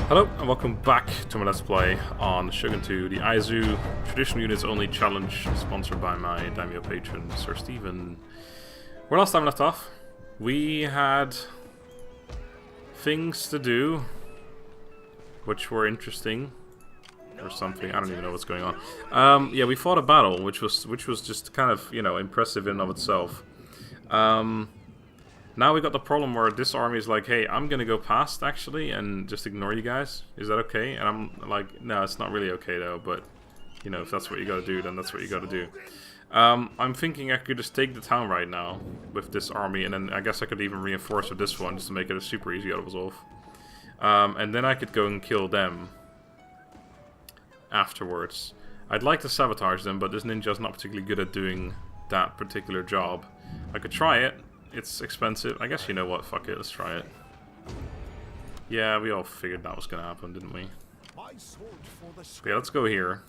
Hello and welcome back to my Let's Play on Shogun 2, the Aizu Traditional Units Only Challenge, sponsored by my Daimyo patron, Sir Stephen. Where last time we left off, we had things to do, which were interesting, or something. I don't even know what's going on. Yeah, we fought a battle, which was just kind of, you know, impressive in and of itself. Now we got the problem where this army is like, hey, I'm gonna go past, actually, and just ignore you guys. Is that okay? And I'm like, no, it's not really okay, though, but, you know, if that's what you gotta do, then that's what you gotta do. I'm thinking I could just take the town right now with this army, and then I guess I could even reinforce with this one, just to make it a super easy auto-resolve. And then I could go and kill them afterwards. I'd like to sabotage them, but this ninja's not particularly good at doing that particular job. I could try it. It's expensive. I guess you know what, fuck it, let's try it. Yeah, we all figured that was gonna happen, didn't we? Yeah, let's go here.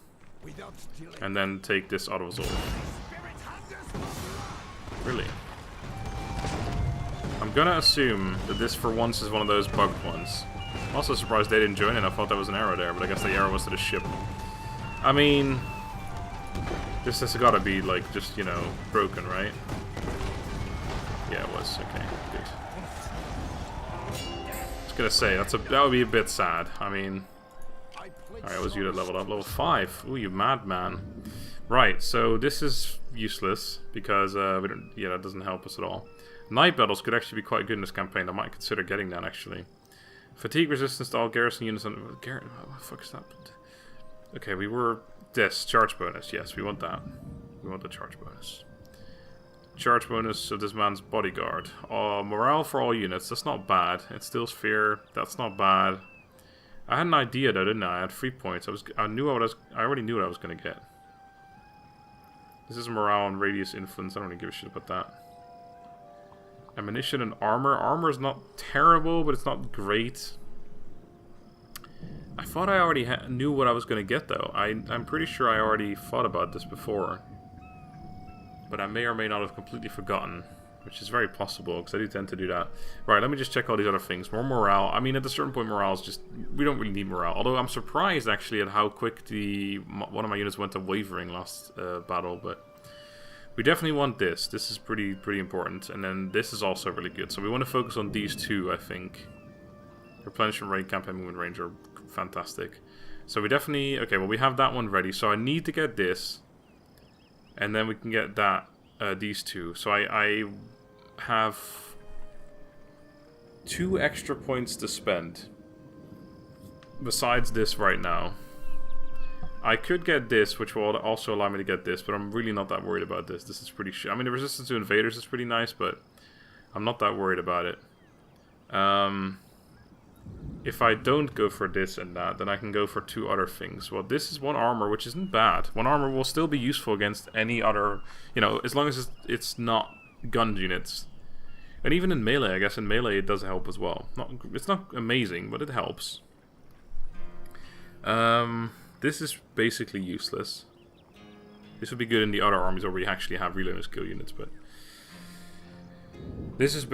And then take this auto-resolve. Really? I'm gonna assume that this for once is one of those bugged ones. I'm also surprised they didn't join in. I thought there was an arrow there, but I guess the arrow was to the ship. I mean, this has gotta be, like, just, you know, broken, right? Yeah, it was. Okay, good. I was gonna say, that would be a bit sad. I mean... Alright, was you that leveled up? Level 5. Ooh, you madman. Right, so this is useless, because, we don't... Yeah, that doesn't help us at all. Night battles could actually be quite good in this campaign. I might consider getting that, actually. Fatigue resistance to all garrison units on... What the fuck is that? Okay, we were... This, charge bonus. Yes, we want that. We want the charge bonus. Charge bonus of this man's bodyguard. Morale for all units. That's not bad. It steals fear. That's not bad. I had an idea though, didn't I? I had 3 points. I already knew what I was gonna get. This is morale and radius influence. I don't really give a shit about that. Ammunition and armor. Armor is not terrible, but it's not great. I thought I already knew what I was gonna get though. I'm pretty sure I already thought about this before. But I may or may not have completely forgotten, which is very possible, because I do tend to do that. Right, let me just check all these other things. More morale. I mean, at a certain point, morale is just... We don't really need morale. Although I'm surprised, actually, at how quick one of my units went to wavering last battle, but... We definitely want this. This is pretty important. And then this is also really good. So we want to focus on these two, I think. Replenishment rate, campaign movement range are fantastic. So we definitely... Okay, well, we have that one ready. So I need to get this... And then we can get that, these two. So I have 2 extra points to spend. Besides this right now. I could get this, which will also allow me to get this, but I'm really not that worried about this. This is pretty shit. I mean, the resistance to invaders is pretty nice, but I'm not that worried about it. If I don't go for this and that, then I can go for 2 other things. Well, this is 1 armor, which isn't bad. 1 armor will still be useful against any other, you know, as long as it's not gun units. And even in melee, I guess in melee it does help as well. It's not amazing, but it helps. This is basically useless. This would be good in the other armies where we actually have reloading skill units, but... This is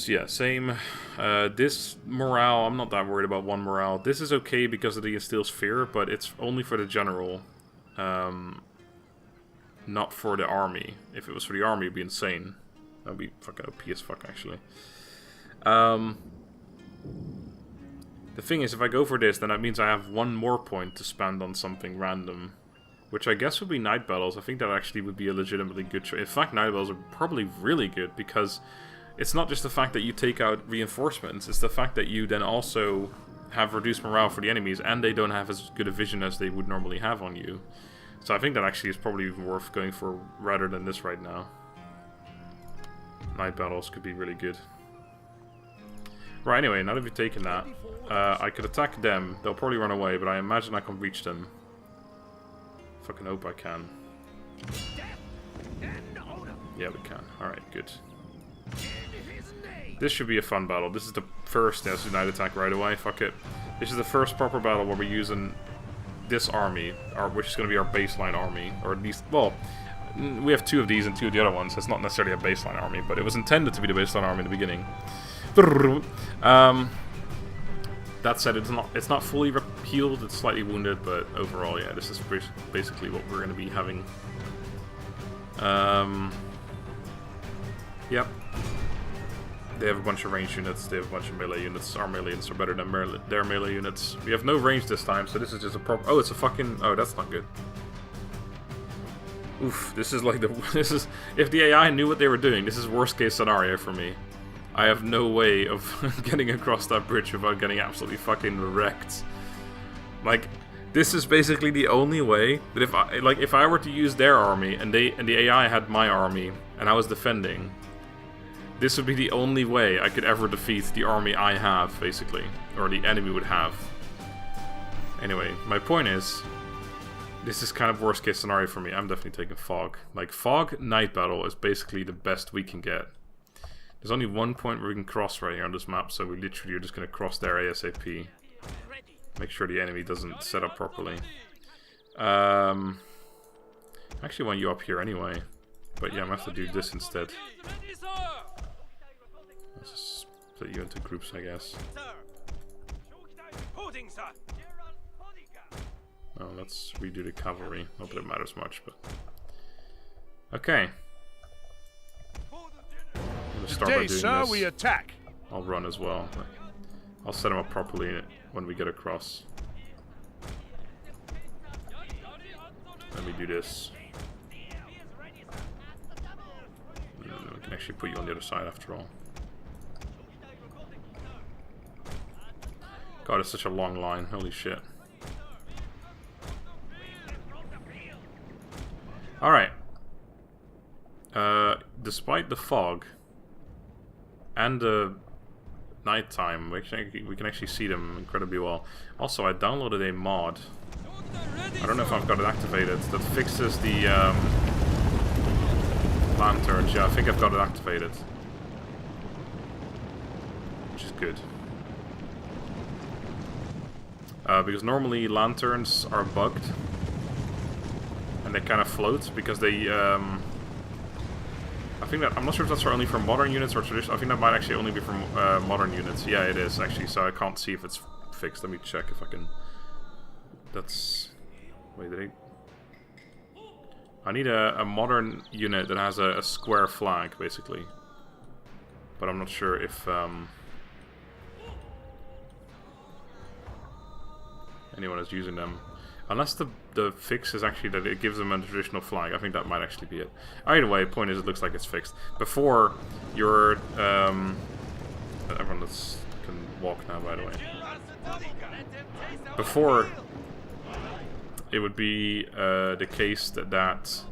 yeah, same. This morale, I'm not that worried about 1 morale. This is okay because of the instills fear, but it's only for the general, not for the army. If it was for the army, it'd be insane. That'd be fucking OP as fuck, actually. The thing is, if I go for this, then that means I have 1 more point to spend on something random. Which I guess would be night battles. I think that actually would be a legitimately good choice. In fact, night battles are probably really good because it's not just the fact that you take out reinforcements, it's the fact that you then also have reduced morale for the enemies and they don't have as good a vision as they would normally have on you. So I think that actually is probably worth going for rather than this right now. Night battles could be really good. Right, anyway, now that we've taken that, I could attack them. They'll probably run away, but I imagine I can reach them. Fucking hope I can. Yeah, we can. Alright, good. This should be a fun battle. This is the first night attack right away. Fuck it. This is the first proper battle where we're using this army, which is going to be our baseline army. Or at least, well, we have 2 of these and 2 of the other ones. It's not necessarily a baseline army, but it was intended to be the baseline army in the beginning. That said, it's not fully healed, it's slightly wounded, but overall, yeah, this is basically what we're going to be having. Yep. They have a bunch of range units, they have a bunch of melee units. Our melee units are better than their melee units. We have no range this time, so this is just a prop. Oh, it's a fucking... Oh, that's not good. Oof, this is like the... This is... If the AI knew what they were doing, this is worst case scenario for me. I have no way of getting across that bridge without getting absolutely fucking wrecked. Like, this is basically the only way that if I were to use their army and the AI had my army and I was defending, this would be the only way I could ever defeat the army I have, basically, or the enemy would have. Anyway, my point is, this is kind of worst case scenario for me. I'm definitely taking Fog. Like, Fog Night Battle is basically the best we can get. There's only one point where we can cross right here on this map, so we literally are just going to cross there ASAP. Make sure the enemy doesn't set up properly. I actually want you up here anyway. But yeah, I'm going to have to do this instead. Let's just split you into groups, I guess. Oh, let's redo the cavalry. Not that it matters much, but... Okay. Start by doing this. We attack. I'll run as well. I'll set them up properly when we get across. Let me do this. And then we can actually put you on the other side after all. God, it's such a long line. Holy shit. Alright. Despite the fog and the nighttime, we can actually see them incredibly well. Also, I downloaded a mod. I don't know if I've got it activated. That fixes the lanterns. Yeah, I think I've got it activated. Which is good. Because normally lanterns are bugged. And they kind of float because they... I think that... I'm not sure if that's only for modern units or traditional. I think that might actually only be for modern units. Yeah, it is actually. So I can't see if it's fixed. Let me check if I can... That's... Wait, did I need a modern unit that has a square flag, basically. But I'm not sure if... anyone is using them. Unless the fix is actually that it gives them a traditional flag. I think that might actually be it. Either way, point is it looks like it's fixed. Before, your... everyone can walk now, by the way. Before, it would be the case that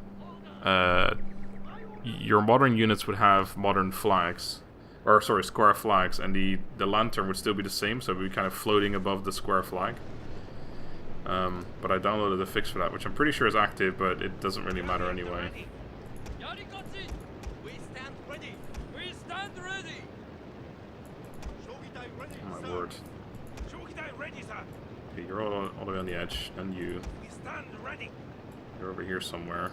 your modern units would have modern flags. Or, sorry, square flags. And the lantern would still be the same, so it would be kind of floating above the square flag. But I downloaded a fix for that, which I'm pretty sure is active, but it doesn't really matter anyway. Oh my word. Okay, you're all the way on the edge, and you. You're over here somewhere.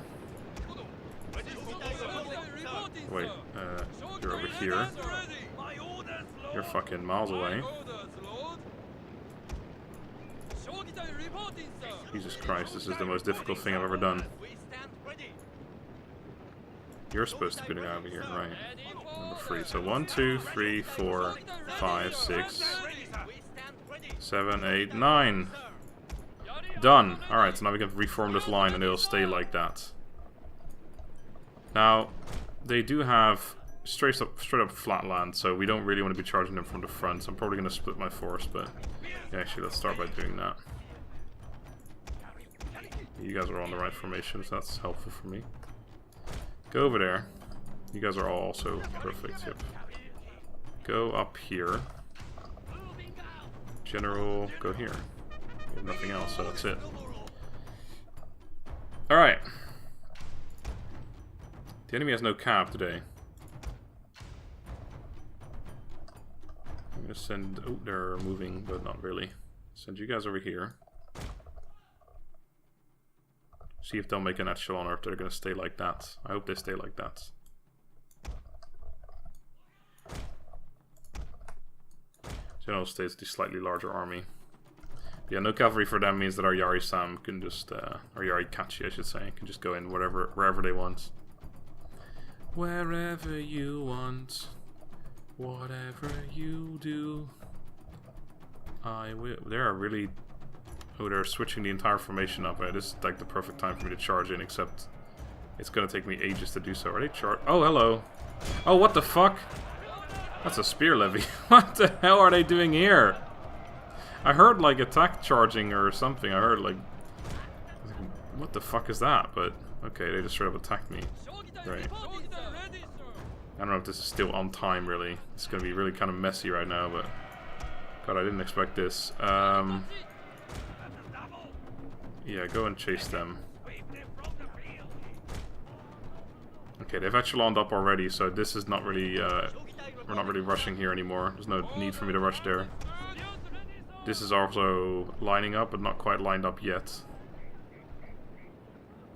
Wait, you're over here. You're fucking miles away. Jesus Christ, this is the most difficult thing I've ever done. You're supposed to be the guy over here, right? Number 3. So 1, 2, 3, 4, 5, 6, 7, 8, 9. Done. Alright, so now we can reform this line and it'll stay like that. Now, they do have straight up flat land, so we don't really want to be charging them from the front, so I'm probably going to split my force, but yeah, actually let's start by doing that. You guys are all in the right formation, so that's helpful for me. Go over there. You guys are all also perfect, yep. Go up here. General, go here. We have nothing else, so that's it. Alright. The enemy has no cap today. I'm gonna send... Oh, they're moving, but not really. Send you guys over here. See if they'll make an echelon or if they're gonna stay like that. I hope they stay like that. General states the slightly larger army. Yeah, no cavalry for them means that our Yari-Sam can just, or Yari-Kachi I should say, can just go in wherever they want. Wherever you want, whatever you do, I will. They're really, oh, they're switching the entire formation up. This is like the perfect time for me to charge in, except it's gonna take me ages to do so. Are they Oh, hello. Oh, what the fuck? That's a spear levy. What the hell are they doing here? I heard like attack charging or something. I heard like, what the fuck is that? But okay, they just straight up attacked me. Right. I don't know if this is still on time really. It's gonna be really kind of messy right now, but God, I didn't expect this. Yeah, go and chase them. Okay, they've echeloned up already, so this is not really, we're not really rushing here anymore. There's no need for me to rush there. This is also lining up, but not quite lined up yet.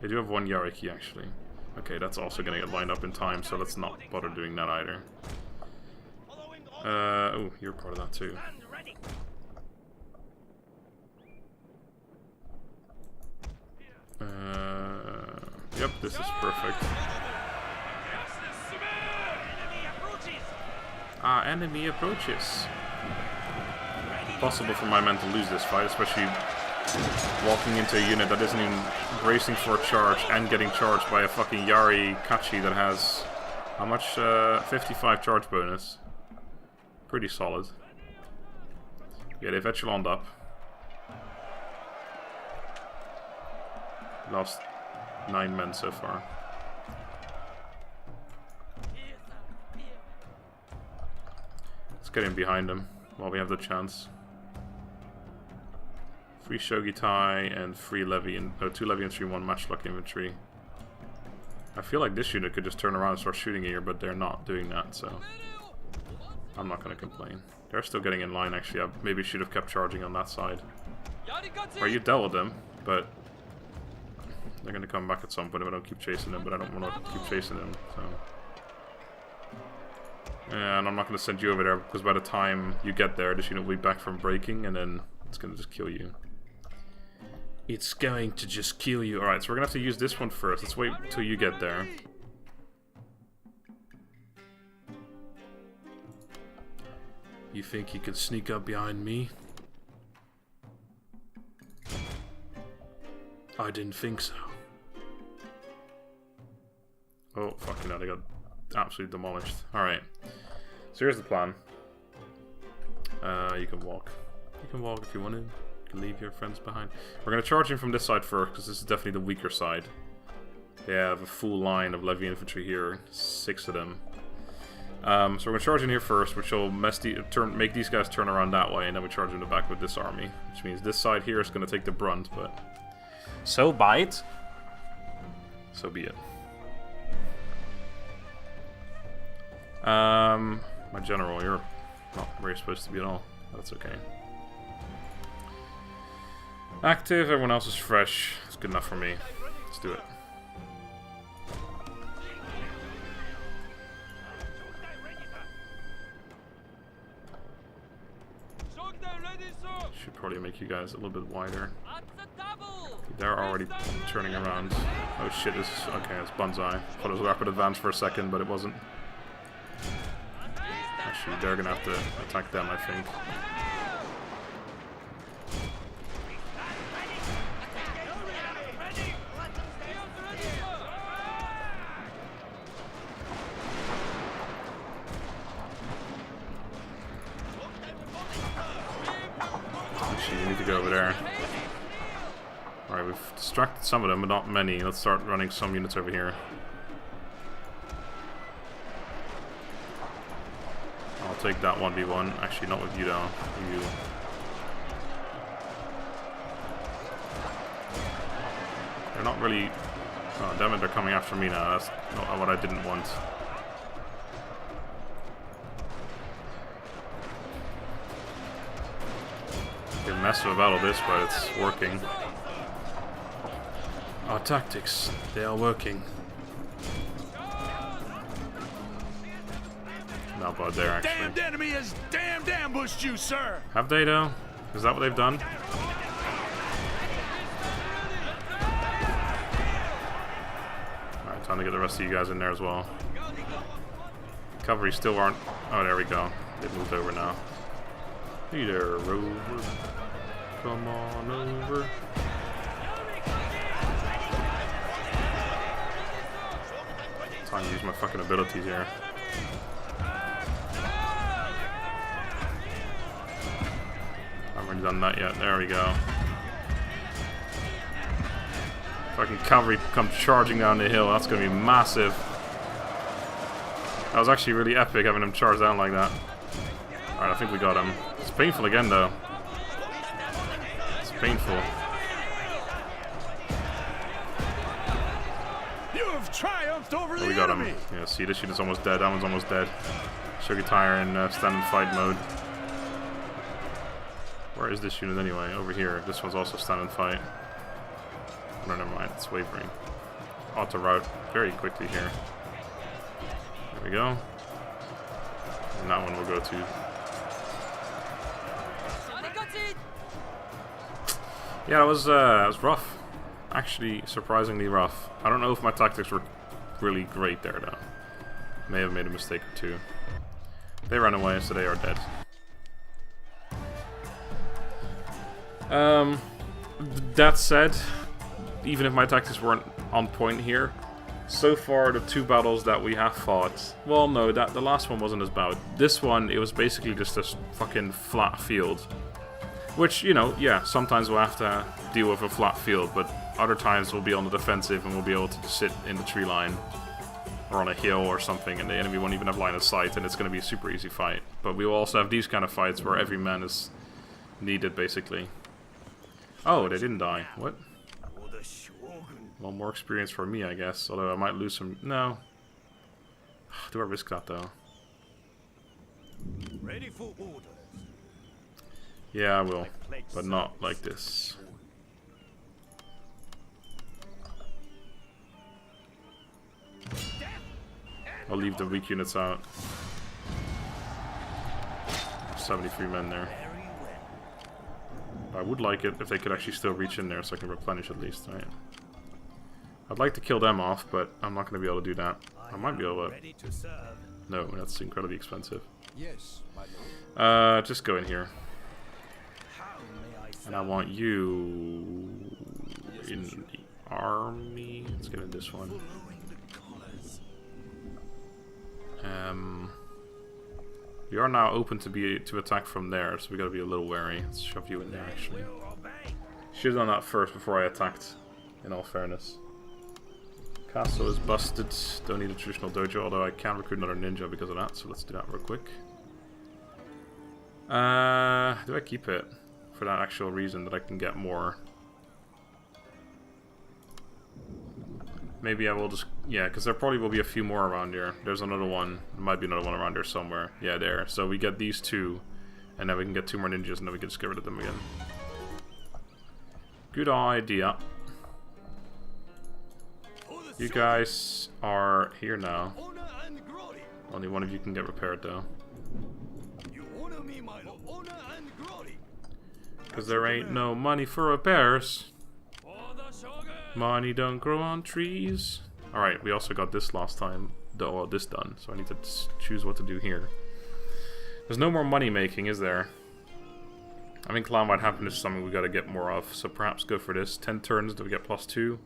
They do have one Yariki, actually. Okay, that's also gonna get lined up in time, so let's not bother doing that either. Oh, you're part of that too. Yep, this is perfect. Ah, enemy approaches. Possible for my men to lose this fight, especially walking into a unit that isn't even bracing for a charge and getting charged by a fucking Yari Kachi that has, how much? 55 charge bonus. Pretty solid. Yeah, they've echeloned up. Lost 9 men so far. Let's get in behind them while we have the chance. Free Shogitai and free Levy and 2 Levy and 3-1 matchlock infantry. I feel like this unit could just turn around and start shooting here, but they're not doing that, so I'm not gonna complain. They're still getting in line actually. I maybe should have kept charging on that side. Or you dealt with them, but they're gonna come back at some point if I don't keep chasing them, but I don't wanna keep chasing them, so. And I'm not gonna send you over there because by the time you get there, this unit will be back from breaking and then it's gonna just kill you. It's going to just kill you. Alright, so we're gonna have to use this one first. Let's wait till you get there. You think you can sneak up behind me? I didn't think so. Oh, fucking hell, they got absolutely demolished. Alright. So here's the plan. You can walk. You can walk if you want to. You can leave your friends behind. We're going to charge in from this side first, because this is definitely the weaker side. They have a full line of Levy infantry here. 6 of them. So we're going to charge in here first, which will make these guys turn around that way, and then we charge in the back with this army. Which means this side here is going to take the brunt, but... So be it. So be it. My general, you're not where you're supposed to be at all. That's okay. Active, everyone else is fresh. It's good enough for me. Let's do it. Should probably make you guys a little bit wider. They're already turning around. Oh shit, this is... Okay, it's Banzai. Thought it was rapid advance for a second, but it wasn't. Actually, they're gonna have to attack them, I think. Actually, you need to go over there. Alright, we've distracted some of them, but not many. Let's start running some units over here. I'll take that 1v1. Actually, not with you though. You. They're not really... Oh, damn it, they're coming after me now. That's not what I didn't want. They mess about all this, but it's working. Our tactics, they are working. Now about there, actually. Damned enemy has damned ambushed you, sir. Have they, though? Is that what they've done? Alright, time to get the rest of you guys in there as well. Cavalry still aren't... Oh, there we go. They've moved over now. Hey there, Rover. Come on over. Time to use my fucking abilities here. I haven't done that yet. There we go. Fucking cavalry come charging down the hill. That's gonna be massive. That was actually really epic having them charge down like that. Alright, I think we got him. It's painful again though. It's painful. You have triumphed over the We got enemy. him. Yeah, see, this unit's almost dead. That one's almost dead. Should retire in stand and fight mode. Where is this unit anyway? Over here. This one's also stand and fight. Oh, no, never mind. It's wavering. Auto route very quickly here. There we go. And that one will go to. Yeah, it was rough. Actually, surprisingly rough. I don't know if my tactics were really great there, though. May have made a mistake or two. They ran away, so they are dead. That said, even if my tactics weren't on point here, so far the two battles that we have fought, well, no, the last one wasn't as bad. This one, it was basically just a fucking flat field. Which, you know, yeah, sometimes we'll have to deal with a flat field, but other times we'll be on the defensive and we'll be able to just sit in the tree line or on a hill or something, and the enemy won't even have line of sight, and it's going to be a super easy fight. But we will also have these kind of fights where every man is needed, basically. Oh, they didn't die. What? Well, more experience for me, I guess. Although I might lose some... No. Do I risk that, though? Ready for orders. Yeah, I will. But not like this. I'll leave the weak units out. 73 men there. I would like it if they could actually still reach in there so I can replenish at least, right? I'd like to kill them off, but I'm not going to be able to do that. I might be able to... No, that's incredibly expensive. Yes, my lord. Just go in here. And I want you... in the army. Let's get in this one. We are now open to attack from there, so we gotta be a little wary. Let's shove you in there, actually. Should have done that first before I attacked, in all fairness. Castle is busted. Don't need a traditional dojo, although I can recruit another ninja because of that, so let's do that real quick. Do I keep it? For that actual reason that I can get more. Maybe I will just... Yeah, because there probably will be a few more around here. There's another one. There might be another one around here somewhere. Yeah, there. So we get these two. And then we can get two more ninjas and then we can just get rid of them again. Good idea. You guys are here now. Only one of you can get repaired though. Because there ain't no money for repairs. Money don't grow on trees. Alright, we also got this last time. Well, this done. So I need to choose what to do here. There's no more money making, is there? I think clan-wide happiness is something we gotta get more of. So perhaps go for this. 10 turns, do we get +2?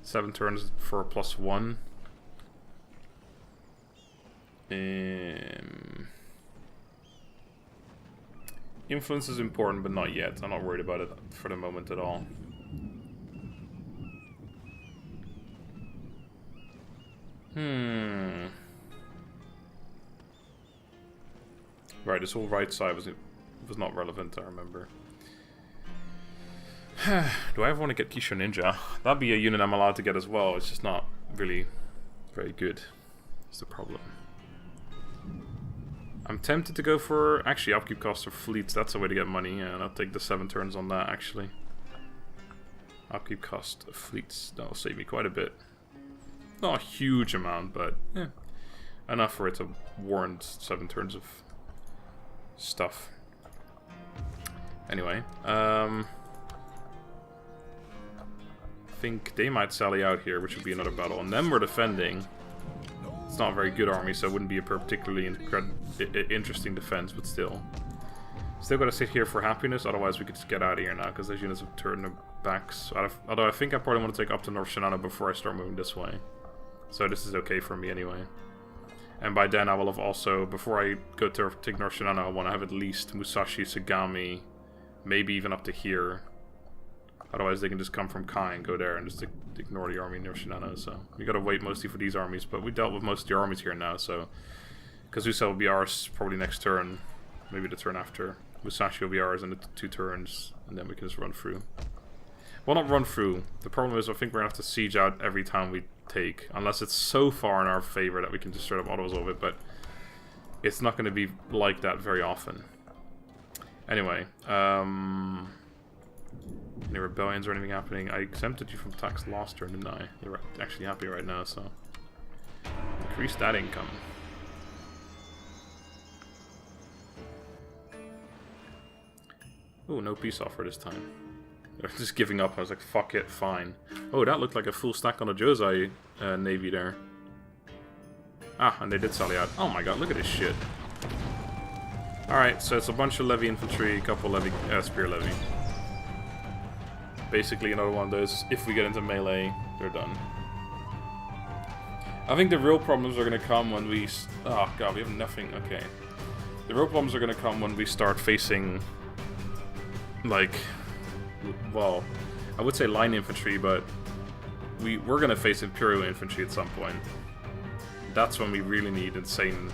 7 turns for a +1. Influence is important, but not yet. I'm not worried about it for the moment at all. Right, this whole right side was not relevant, I remember. Do I ever want to get Kisho Ninja? That'd be a unit I'm allowed to get as well. It's just not really very good. That's the problem. I'm tempted to go for... Actually, upkeep cost of fleets. That's a way to get money. And I'll take the 7 turns on that, actually. Upkeep cost of fleets. That'll save me quite a bit. Not a huge amount, but... yeah. enough for it to warrant 7 turns of stuff. Anyway, I think they might sally out here, which would be another battle, and then we're defending. It's not a very good army, so it wouldn't be a particularly interesting defense, but still. Still gotta sit here for happiness, otherwise we could just get out of here now, because those units have turned their backs. Although I think I probably want to take up to North Shinano before I start moving this way. So this is okay for me anyway. And by then I will have also, before I go to take North Shinano, I want to have at least Musashi, Sagami, maybe even up to here. Otherwise they can just come from Kai and go there and just ignore the army near Shinano. So we gotta wait mostly for these armies, but we dealt with most of the armies here now, so Kazusa will be ours probably next turn, maybe the turn after. Musashi will be ours in the 2 turns, and then we can just run through. Well, not run through. The problem is I think we're gonna have to siege out every time we take, unless it's so far in our favor that we can just straight up auto-resolve it, but it's not gonna be like that very often. Anyway, any rebellions or anything happening? I exempted you from tax last turn, didn't I? You're actually happy right now, so increase that income. Oh, no peace offer this time. They're just giving up. I was like, fuck it, fine. Oh, that looked like a full stack on the Josei navy there. Ah, and they did sally out. Oh my god, look at this shit. Alright, so it's a bunch of levy infantry, a couple levy, spear levy. Basically another one of those, if we get into melee, they're done. I think the real problems are going to come when we... Oh god, we have nothing. Okay. The real problems are going to come when we start facing... like... well, I would say line infantry, but... we're going to face Imperial infantry at some point. That's when we really need insane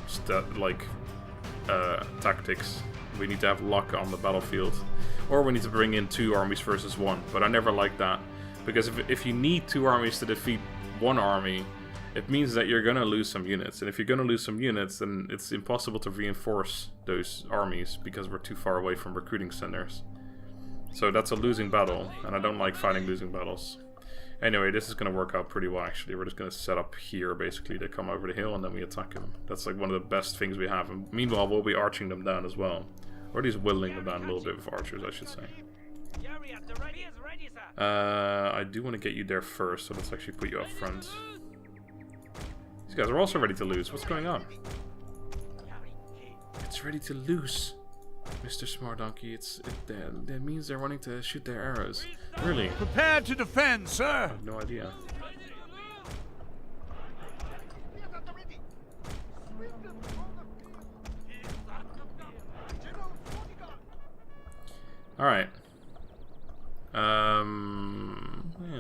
tactics. We need to have luck on the battlefield. Or we need to bring in 2 armies versus 1. But I never like that. Because if you need 2 armies to defeat 1 army, it means that you're going to lose some units. And if you're going to lose some units, then it's impossible to reinforce those armies because we're too far away from recruiting centers. So that's a losing battle, and I don't like fighting losing battles. Anyway, this is going to work out pretty well, actually. We're just going to set up here, basically. They come over the hill, and then we attack them. That's like one of the best things we have. And meanwhile, we'll be arching them down as well. Or at least whittling them down a little bit with archers, I should say. I do want to get you there first, so let's actually put you up front. These guys are also ready to lose. What's going on? It's ready to lose. MrSmartDonkey, that means they're wanting to shoot their arrows. Really? Prepared to defend, sir. I have no idea. Alright. Yeah,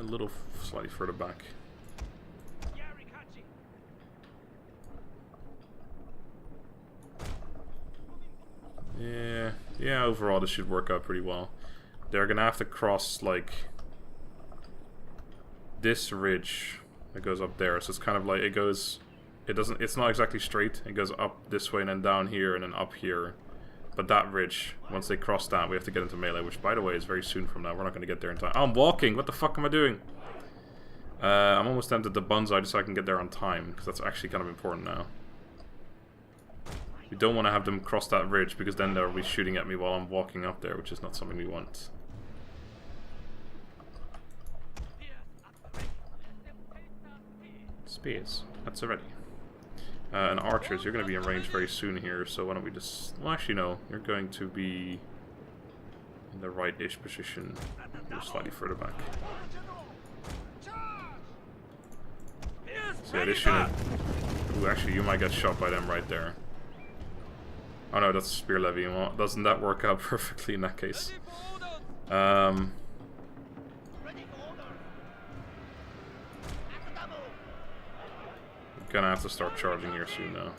a little slightly further back. Yeah, overall this should work out pretty well. They're gonna have to cross, like, this ridge that goes up there. So it's kind of like, it's not exactly straight. It goes up this way and then down here and then up here. But that ridge, once they cross that, we have to get into melee, which, by the way, is very soon from now. We're not gonna get there in time. Oh, I'm walking! What the fuck am I doing? I'm almost tempted to bonsai just so I can get there on time, because that's actually kind of important now. We don't want to have them cross that ridge, because then they'll be shooting at me while I'm walking up there, which is not something we want. Spears. That's already. And archers, you're going to be in range very soon here, so why don't we just... Well, actually, no. You're going to be in the right-ish position. You're slightly further back. So yeah, this unit... Ooh, actually, you might get shot by them right there. Oh no, that's a spear levy. Well, doesn't that work out perfectly in that case? Gonna have to start charging here soon now.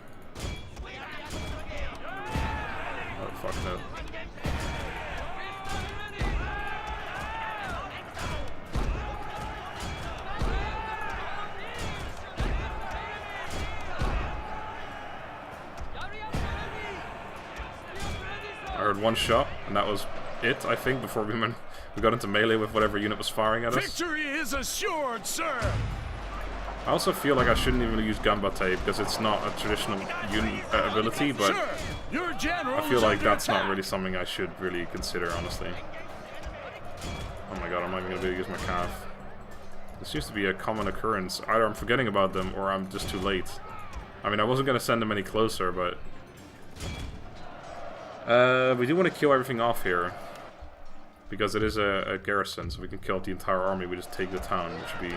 Oh fuck no. I heard one shot, and that was it, I think, before we got into melee with whatever unit was firing at us. Victory is assured, sir! I also feel like I shouldn't even use Gambate because it's not a traditional ability, but Sir, your general I feel is like under that's not attack. really something I should really consider, honestly. Oh my god, I'm not even going to be able to use my calf. This seems to be a common occurrence. Either I'm forgetting about them or I'm just too late. I mean, I wasn't going to send them any closer, but... we do want to kill everything off here. Because it is a garrison, so we can kill the entire army. We just take the town, which would be...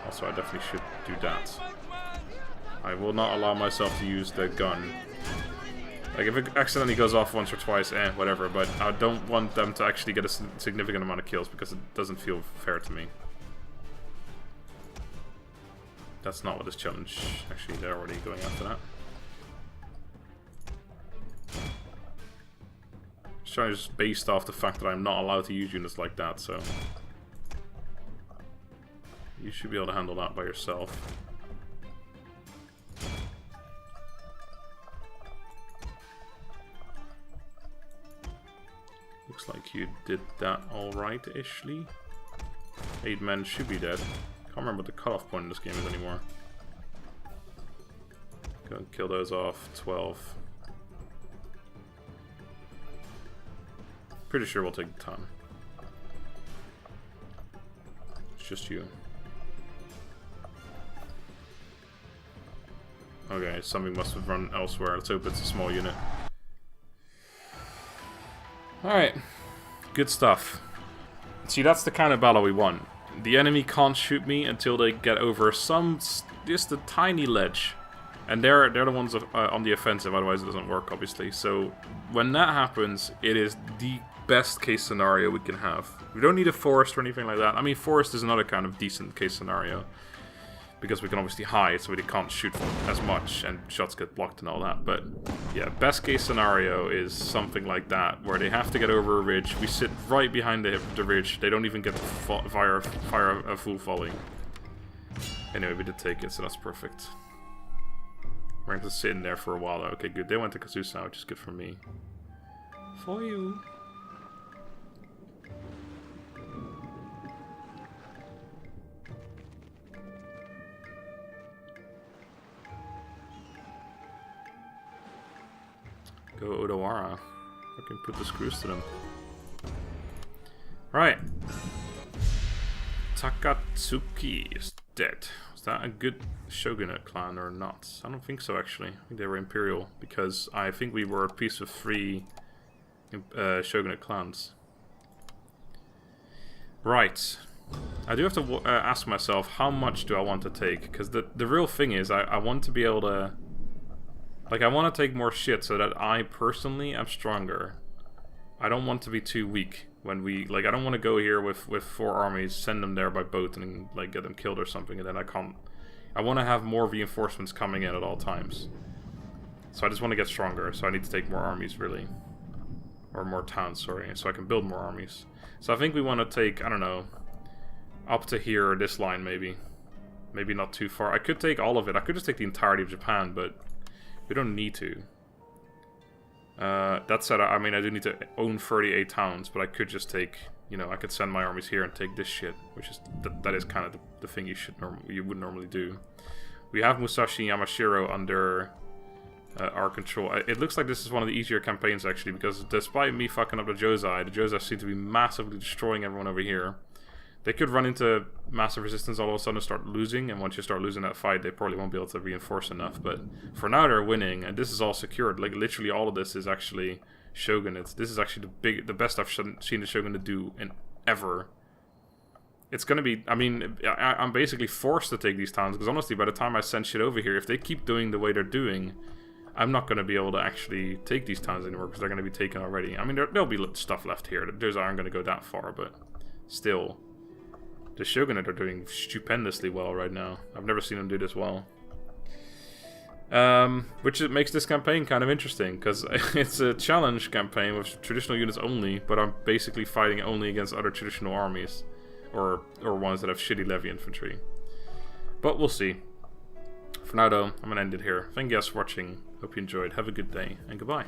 Also, I definitely should do that. I will not allow myself to use the gun. Like, if it accidentally goes off once or twice, whatever. But I don't want them to actually get a significant amount of kills, because it doesn't feel fair to me. That's not what this challenge... Actually, they're already going after that. This challenge is based off the fact that I'm not allowed to use units like that, so... You should be able to handle that by yourself. Looks like you did that alright-ishly. 8 men should be dead. Can't remember what the cutoff point in this game is anymore. Go and kill those off. 12. Pretty sure we'll take the town. It's just you. Okay, something must have run elsewhere. Let's hope it's a small unit. Alright. Good stuff. See, that's the kind of battle we want. The enemy can't shoot me until they get over just a tiny ledge. And they're the ones on the offensive, otherwise it doesn't work, obviously. So, when that happens, it is the best case scenario we can have. We don't need a forest or anything like that. I mean, forest is another kind of decent case scenario. Because we can obviously hide, so they can't shoot as much, and shots get blocked and all that. But, yeah, best case scenario is something like that, where they have to get over a ridge. We sit right behind the ridge. They don't even get to fire a full volley. Anyway, we did take it, so that's perfect. We're going to sit in there for a while, though. Okay, good. They went to Kazusa, which is good for me. For you. Go Odawara. I can put the screws to them. Right. Takatsuki is dead. Was that a good Shogunate clan or not? I don't think so, actually. I think they were Imperial, because I think we were a piece of 3 Shogunate clans. Right. I do have to ask myself, how much do I want to take? Because the real thing is, I want to be able to... Like, I want to take more shit so that I personally am stronger. I don't want to be too weak when we... Like, I don't want to go here with 4 armies, send them there by boat and, like, get them killed or something, and then I can't... I want to have more reinforcements coming in at all times. So I just want to get stronger, so I need to take more armies, really. Or more towns, sorry, so I can build more armies. So I think we want to take, I don't know, up to here, or this line, maybe. Maybe not too far. I could take all of it. I could just take the entirety of Japan, but... We don't need to. That said, I mean, I do need to own 38 towns, but I could just take, you know, I could send my armies here and take this shit, which is that is kind of the thing you would normally do. We have Musashi Yamashiro under our control. It looks like this is one of the easier campaigns, actually, because despite me fucking up the Josei seem to be massively destroying everyone over here. They could run into massive resistance all of a sudden and start losing, and once you start losing that fight, they probably won't be able to reinforce enough. But for now, they're winning, and this is all secured. Like, literally all of this is actually Shogunate. This is actually the best I've seen the Shogunate do in ever. It's gonna be... I mean, I'm basically forced to take these towns, because honestly, by the time I send shit over here, if they keep doing the way they're doing, I'm not gonna be able to actually take these towns anymore, because they're gonna be taken already. I mean, there'll be stuff left here. Those aren't gonna go that far, but still... The Shogunate are doing stupendously well right now. I've never seen them do this well. Which makes this campaign kind of interesting, because it's a challenge campaign with traditional units only, but I'm basically fighting only against other traditional armies. Or ones that have shitty levy infantry. But we'll see. For now though, I'm going to end it here. Thank you guys for watching. Hope you enjoyed. Have a good day, and goodbye.